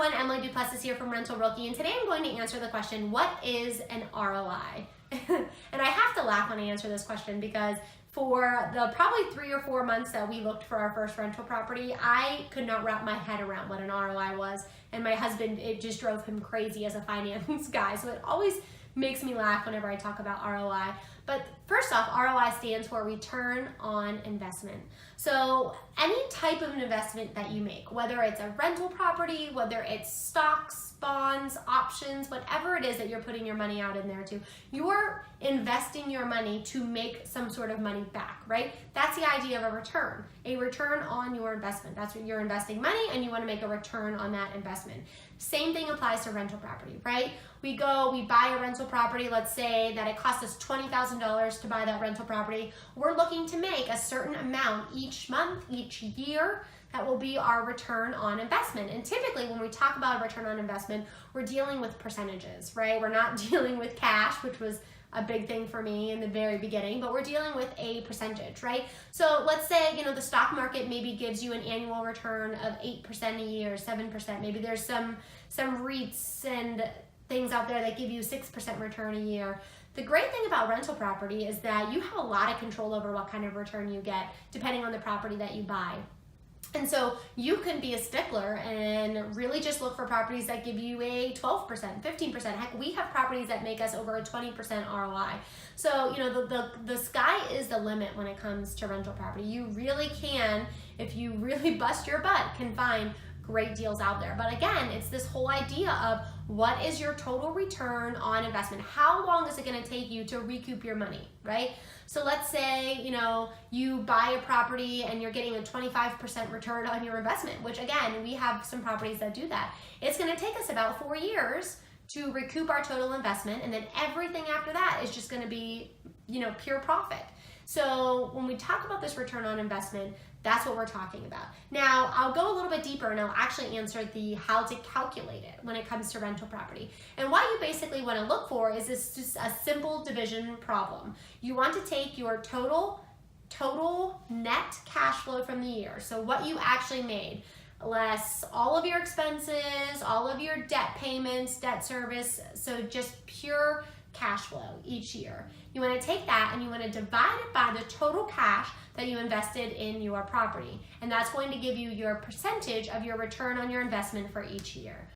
everyone, Emily Duplessis here from Rental Rookie, and today I'm going to answer the question, what is an ROI? And I have to laugh when I answer this question because for the probably 3 or 4 months that we looked for our first rental property, I could not wrap my head around what an ROI was, and my husband, it just drove him crazy as a finance guy, so it always makes me laugh whenever I talk about ROI. But first off, ROI stands for return on investment. So any type of an investment that you make, whether it's a rental property, whether it's stocks, bonds, options, whatever it is that you're putting your money out in there to, you're investing your money to make some sort of money back, right? That's the idea of a return on your investment. That's when you're investing money and you want to make a return on that investment. Same thing applies to rental property, right? We buy a rental property, let's say that it costs us $20,000 to buy that rental property. We're looking to make a certain amount each month, each year. That will be our return on investment. And typically when we talk about a return on investment, we're dealing with percentages, right? We're not dealing with cash, which was a big thing for me in the very beginning, but we're dealing with a percentage, right? So let's say, the stock market maybe gives you an annual return of 8% a year, 7%. Maybe there's some REITs and things out there that give you 6% return a year. The great thing about rental property is that you have a lot of control over what kind of return you get depending on the property that you buy. And so you can be a stickler and really just look for properties that give you a 12%, 15%. Heck, we have properties that make us over a 20% ROI. So, the sky is the limit when it comes to rental property. You really can, if you really bust your butt, can find great deals out there. But again, it's this whole idea of what is your total return on investment? How long is it going to take you to recoup your money, right? So let's say, you buy a property and you're getting a 25% return on your investment, which again, we have some properties that do that. It's going to take us about 4 years to recoup our total investment, and then everything after that is just going to be, pure profit. So when we talk about this return on investment, that's what we're talking about. Now, I'll go a little bit deeper and I'll actually answer the how to calculate it when it comes to rental property. And what you basically want to look for is this just a simple division problem. You want to take your total net cash flow from the year, so what you actually made, less all of your expenses, all of your debt payments, debt service, so just pure cash flow each year. You want to take that and you want to divide it by the total cash that you invested in your property. And that's going to give you your percentage of your return on your investment for each year.